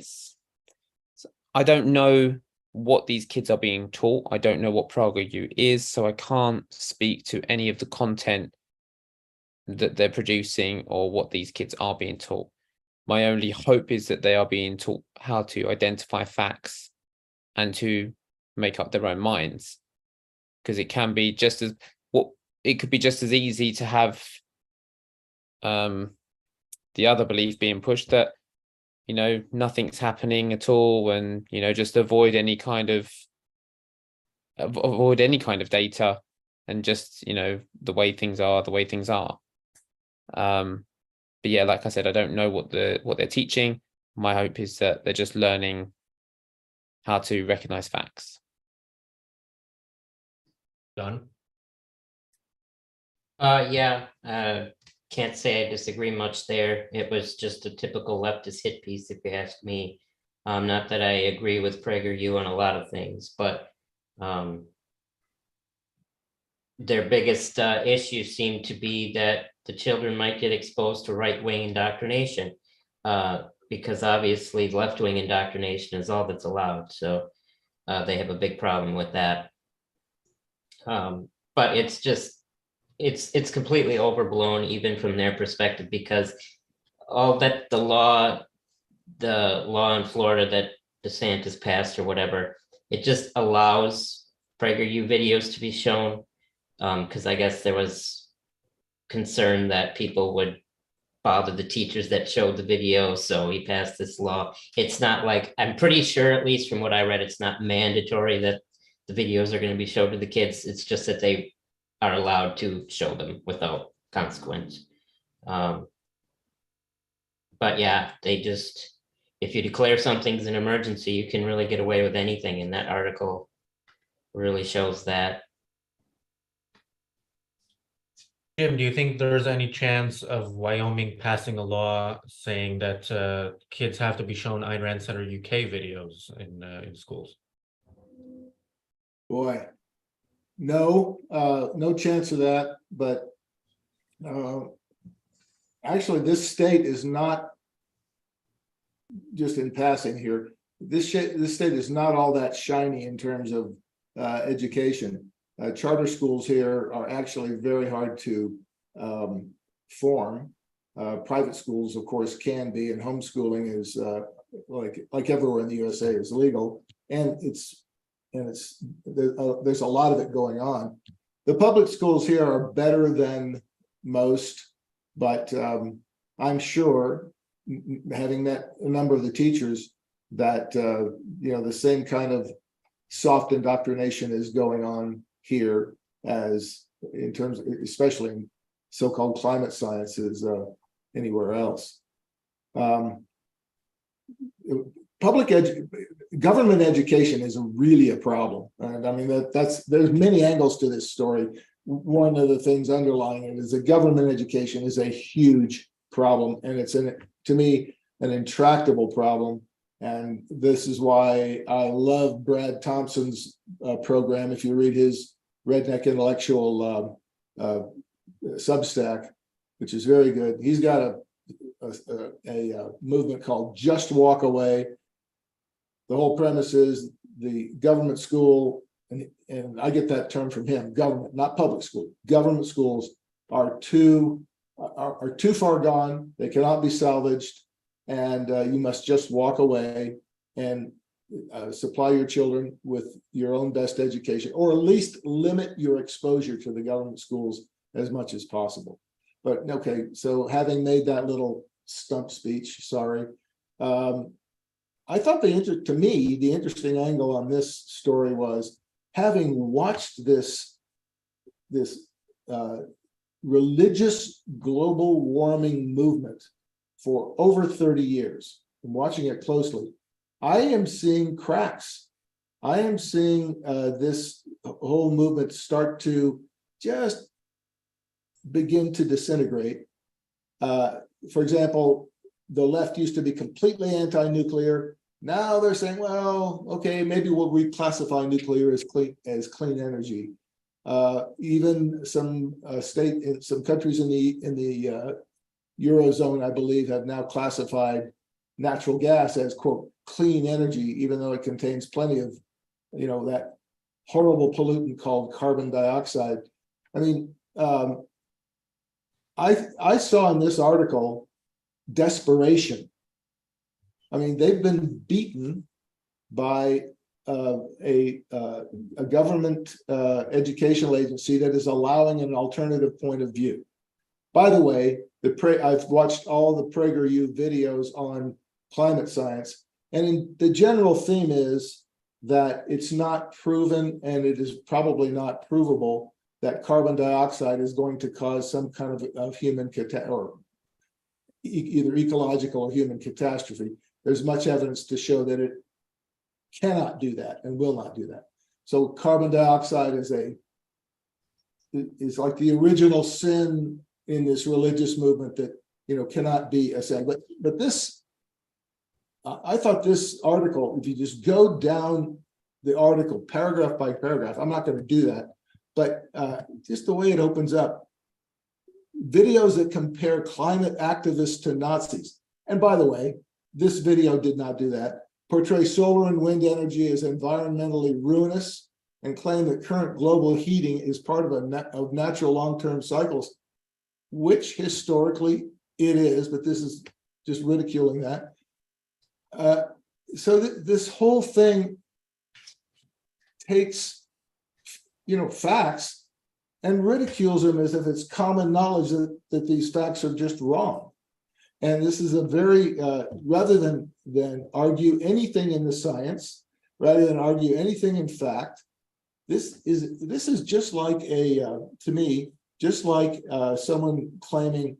I don't know what these kids are being taught. I don't know what PragerU is, so I can't speak to any of the content that they're producing or what these kids are being taught. My only hope is that they are being taught how to identify facts and to make up their own minds, because it can be just as it could be just as easy to have the other belief being pushed that nothing's happening at all, and just avoid any kind of data, and just the way things are. But yeah, like I said, I don't know what they're teaching. My hope is that they're just learning how to recognize facts.
Done.
Can't say I disagree much there. It was just a typical leftist hit piece, if you ask me. Not that I agree with PragerU on a lot of things, but their biggest issue seemed to be that the children might get exposed to right-wing indoctrination, because obviously left-wing indoctrination is all that's allowed. So they have a big problem with that. But it's just, it's completely overblown, even from their perspective, because all that the law in Florida that DeSantis passed or whatever, it just allows PragerU videos to be shown, because I guess there was concern that people would bother the teachers that showed the video, so he passed this law. It's not like, I'm pretty sure, at least from what I read, it's not mandatory that the videos are going to be shown to the kids. It's just that they are allowed to show them without consequence. But yeah, they just, if you declare something's an emergency, you can really get away with anything. And that article really shows that.
Jim, do you think there's any chance of Wyoming passing a law saying that kids have to be shown Ayn Rand Center UK videos in schools?
Boy, no, no chance of that. But actually, this state is not, just in passing here, this state is not all that shiny in terms of education. Charter schools here are actually very hard to form. Private schools, of course, can be, and homeschooling is like everywhere in the USA is legal, and there's a lot of it going on. The public schools here are better than most, but I'm sure, having met a number of the teachers, that the same kind of soft indoctrination is going on here as in terms of, especially in so-called climate sciences, anywhere else. Government education is really a problem, and I mean there's many angles to this story. One of the things underlying it is that government education is a huge problem, and it's to me an intractable problem. And this is why I love Brad Thompson's program. If you read his Redneck Intellectual Substack, which is very good, he's got a movement called Just Walk Away. The whole premise is the government school, and I get that term from him, government, not public school. Government schools are too far gone. They cannot be salvaged. And you must just walk away and supply your children with your own best education, or at least limit your exposure to the government schools as much as possible. But okay, so having made that little stump speech, sorry, I thought the interesting angle on this story was, having watched this religious global warming movement for over 30 years, and watching it closely, I am seeing cracks. I am seeing this whole movement start to just begin to disintegrate. For example, the left used to be completely anti-nuclear. Now they're saying, well, okay, maybe we'll reclassify nuclear as clean energy. Even some countries in the Eurozone, I believe, have now classified natural gas as, quote, clean energy, even though it contains plenty of, that horrible pollutant called carbon dioxide. I mean, I saw in this article desperation. I mean, they've been beaten by a government educational agency that is allowing an alternative point of view. By the way, I've watched all the PragerU videos on climate science, and the general theme is that it's not proven, and it is probably not provable, that carbon dioxide is going to cause some kind of human or either ecological or human catastrophe. There's much evidence to show that it cannot do that and will not do that. So carbon dioxide is like the original sin in this religious movement that cannot be assailed. But this, I thought this article, if you just go down the article paragraph by paragraph, I'm not going to do that, but just the way it opens up, videos that compare climate activists to Nazis. And by the way, this video did not do that. Portray solar and wind energy as environmentally ruinous and claim that current global heating is part of natural long-term cycles, which historically it is, but this is just ridiculing that. So this whole thing takes, facts and ridicules them as if it's common knowledge that these facts are just wrong. And this is a very, rather than argue anything in the science, rather than argue anything in fact, this is just like to me, just like someone claiming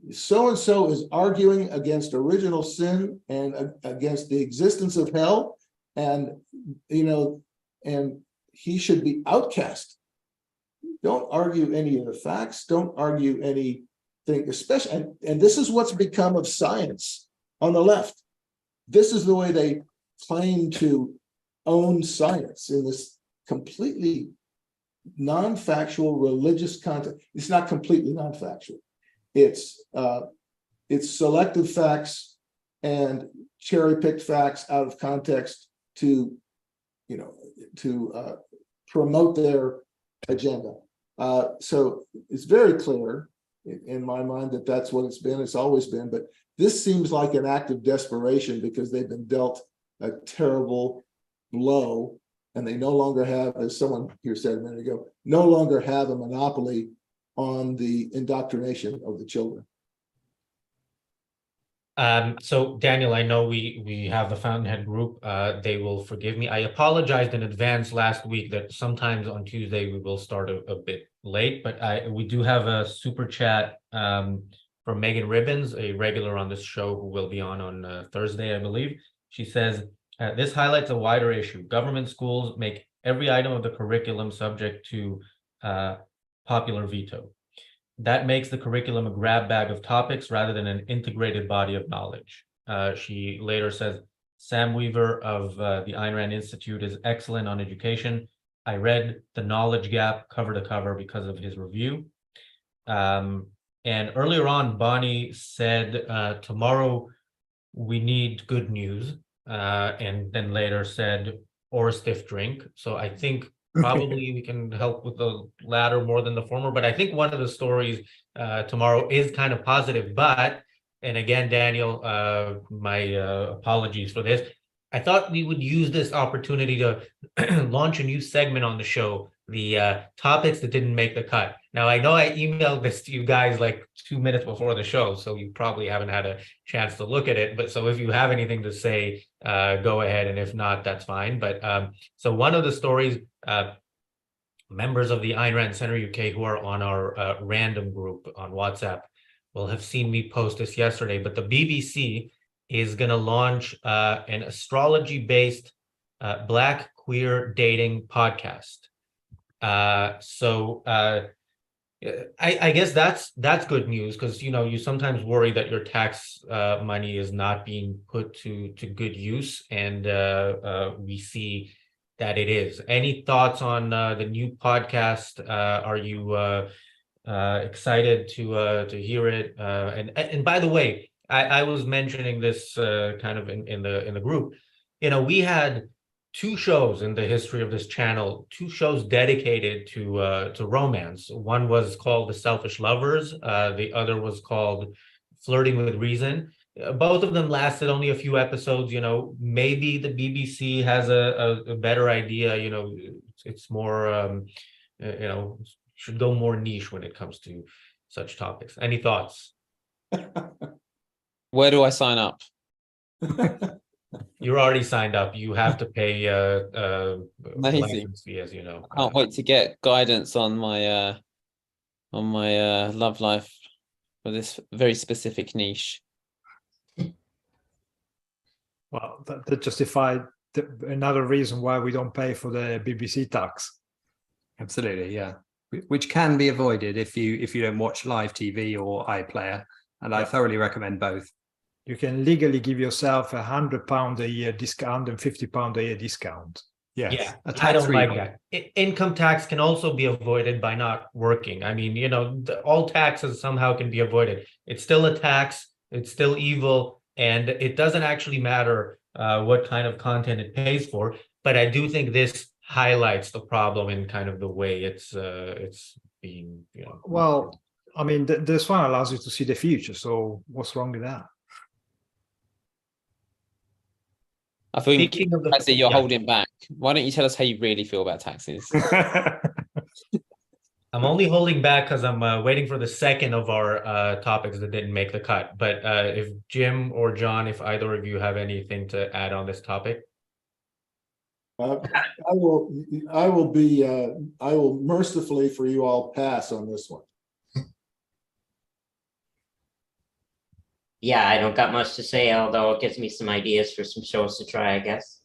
so-and-so is arguing against original sin and against the existence of hell, and and he should be outcast. Don't argue any of the facts. Don't argue anything, especially, and this is what's become of science on the left. This is the way they claim to own science, in this completely non-factual religious context. It's not completely non-factual. It's selective facts and cherry-picked facts out of context to promote their agenda. So it's very clear in my mind that that's what it's been. It's always been. But this seems like an act of desperation because they've been dealt a terrible blow, and they no longer have, as someone here said a minute ago, no longer have a monopoly on the indoctrination of the children.
So Daniel, I know we have the Fountainhead group. They will forgive me. I apologized in advance last week that sometimes on Tuesday we will start a bit late, but we do have a super chat from Megan Ribbons, a regular on this show who will be on Thursday, I believe. She says, this highlights a wider issue. Government schools make every item of the curriculum subject to popular veto. That makes the curriculum a grab bag of topics rather than an integrated body of knowledge. She later says, Sam Weaver of the Ayn Rand Institute is excellent on education. I read The Knowledge Gap cover to cover because of his review. And earlier on, Bonnie said, tomorrow we need good news. And then later said, or a stiff drink. So I think probably we can help with the latter more than the former, but I think one of the stories tomorrow is kind of positive. But, and again, Daniel, my apologies for this. I thought we would use this opportunity to launch a new segment on the show, the topics that didn't make the cut. Now, I know I emailed this to you guys like 2 minutes before the show, so you probably haven't had a chance to look at it. But so if you have anything to say, go ahead. And if not, that's fine. But so one of the stories, members of the Ayn Rand Center UK who are on our random group on WhatsApp will have seen me post this yesterday, but the BBC is going to launch an astrology-based Black queer dating podcast. So I guess that's good news, because you sometimes worry that your tax money is not being put to good use, and we see that it is. Any thoughts on the new podcast? Are you excited to hear it? And by the way, I was mentioning this kind of in the group. We had 2 shows in the history of this channel, 2 shows dedicated to romance. One was called The Selfish Lovers. The other was called Flirting with Reason. Both of them lasted only a few episodes. Maybe the BBC has a better idea. It's more, should go more niche when it comes to such topics. Any thoughts?
Where do I sign up?
You're already signed up. You have to pay
Amazing.
license fee, as you know.
I can't wait to get guidance on my love life for this very specific niche.
Well, that justified another reason why we don't pay for the BBC tax.
Absolutely, yeah. Which can be avoided if you don't watch live TV or iPlayer, and I thoroughly recommend both.
You can legally give yourself £100 a year discount and £50 a year discount.
Yes.
Yeah,
A
I don't
tax
like
rebate.
that. Income tax can also be avoided by not working. I mean, all taxes somehow can be avoided. It's still a tax. It's still evil, and it doesn't actually matter what kind of content it pays for. But I do think this highlights the problem in kind of the way it's being.
Well, I mean, this one allows you to see the future. So what's wrong with that?
I think
Speaking of
you're holding back. Why don't you tell us how you really feel about taxes?
I'm only holding back because I'm waiting for the second of our topics that didn't make the cut. But if Jim or John, if either of you have anything to add on this topic.
I will mercifully for you all pass on this one.
Yeah, I don't got much to say, although it gives me some ideas for some shows to try, I guess.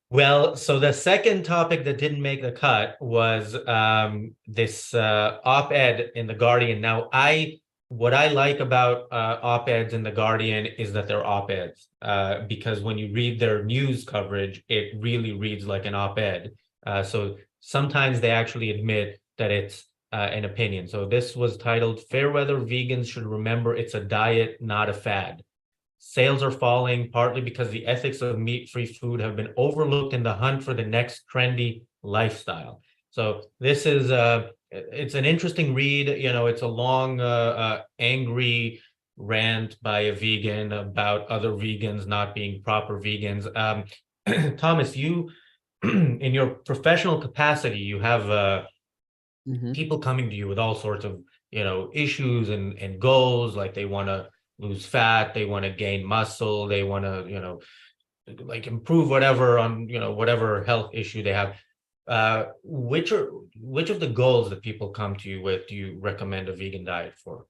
Well, so the second topic that didn't make the cut was this op-ed in the Guardian. Now, what I like about op-eds in the Guardian is that they're op-eds because when you read their news coverage, it really reads like an op-ed. So sometimes they actually admit that it's an opinion. So this was titled "Fairweather Vegans Should Remember It's a Diet, Not a Fad." Sales are falling partly because the ethics of meat-free food have been overlooked in the hunt for the next trendy lifestyle. So this is it's an interesting read. You know, it's a long, angry rant by a vegan about other vegans not being proper vegans. Thomas, you, in your professional capacity, you have people coming to you with all sorts of, you know, issues and goals, like they want to lose fat, they want to gain muscle, they want to, you know, like improve whatever on, you know, whatever health issue they have. Which of the goals that people come to you with do you recommend a vegan diet for?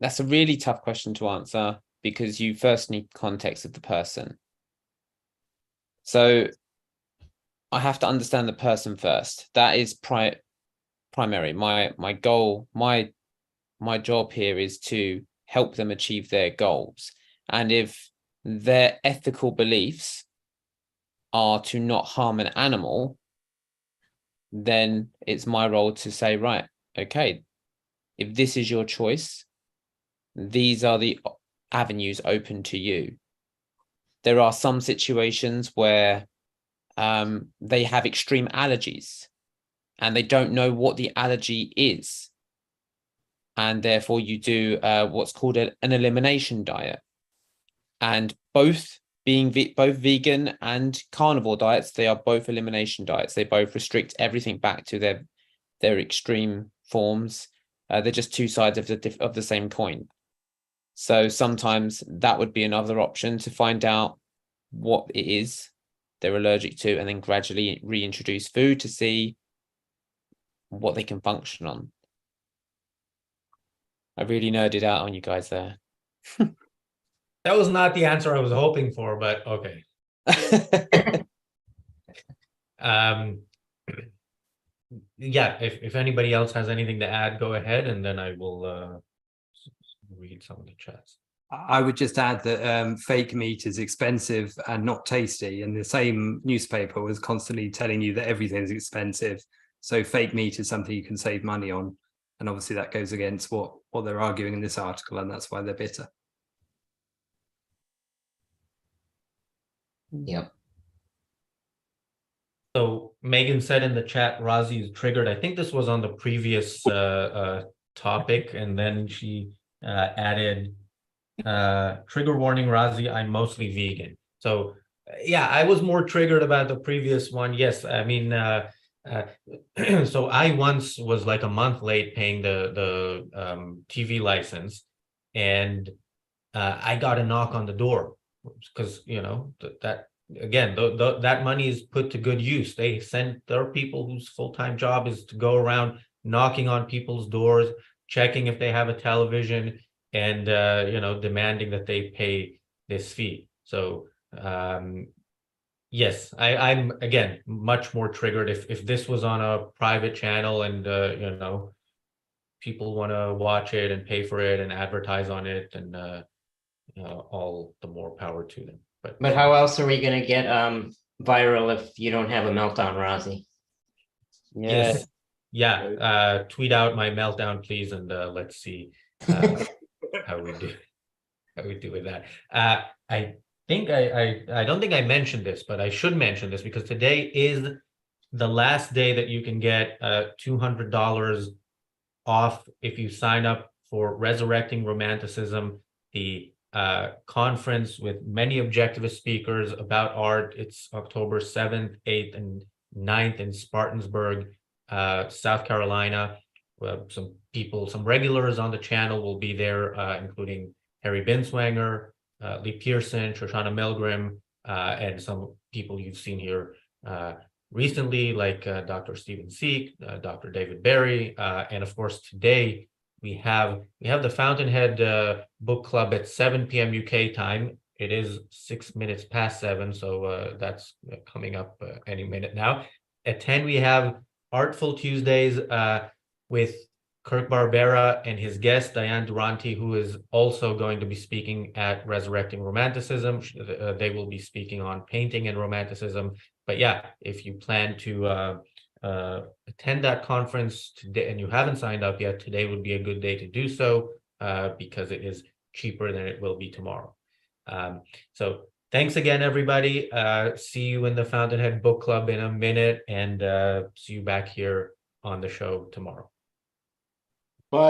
That's a really tough question to answer because you first need context of the person. So I have to understand the person first. That is primary. My goal, my job here is to help them achieve their goals. And if their ethical beliefs are to not harm an animal, then it's my role to say, right, okay, if this is your choice, these are the avenues open to you. There are some situations where they have extreme allergies and they don't know what the allergy is. And therefore you do what's called an elimination diet. And both vegan and carnivore diets, they are both elimination diets. They both restrict everything back to their extreme forms. They're just two sides of the same coin. So sometimes that would be another option to find out what it is they're allergic to and then gradually reintroduce food to see what they can function on. I really nerded out on you guys there.
That was not the answer I was hoping for, but okay. Yeah, if anybody else has anything to add, go ahead, and then I will read some of the chats.
I would just add that fake meat is expensive and not tasty, and the same newspaper was constantly telling you that everything's expensive. So fake meat is something you can save money on, and obviously that goes against what they're arguing in this article, and that's why they're bitter.
Yep.
So Megan said in the chat, Razi is triggered. I think this was on the previous topic, and then she added trigger warning, Razi, I'm mostly vegan. So yeah, I was more triggered about the previous one. Yes, I mean, so I once was like a month late paying the TV license, and I got a knock on the door because, you know, that again, that money is put to good use. There are people whose full-time job is to go around knocking on people's doors, checking if they have a television, and you know, demanding that they pay this fee. So yes, I'm again much more triggered if this was on a private channel and you know, people want to watch it and pay for it and advertise on it, and all the more power to them.
But how else are we gonna get viral if you don't have a meltdown, Razi?
Yes, yeah. Tweet out my meltdown, please, and let's see how we do with that. I think I don't think I mentioned this, but I should mention this because today is the last day that you can get $200 off if you sign up for Resurrecting Romanticism, the conference with many objectivist speakers about art. It's October 7th, 8th, and 9th in Spartansburg, South Carolina. Some people, some regulars on the channel will be there, including Harry Binswanger, Lee Pearson, Shoshana Milgram, and some people you've seen here recently, like Dr. Stephen Seek, Dr. David Barry, and of course today we have the Fountainhead Book Club at 7 p.m. UK time. It is 6 minutes past 7, so that's coming up any minute now. At 10 we have Artful Tuesdays with Kirk Barbera and his guest Diane Duranty, who is also going to be speaking at Resurrecting Romanticism. They will be speaking on painting and romanticism. But yeah, if you plan to attend that conference today and you haven't signed up yet, today would be a good day to do so, because it is cheaper than it will be tomorrow. So thanks again, everybody. See you in the Fountainhead Book Club in a minute, and see you back here on the show tomorrow.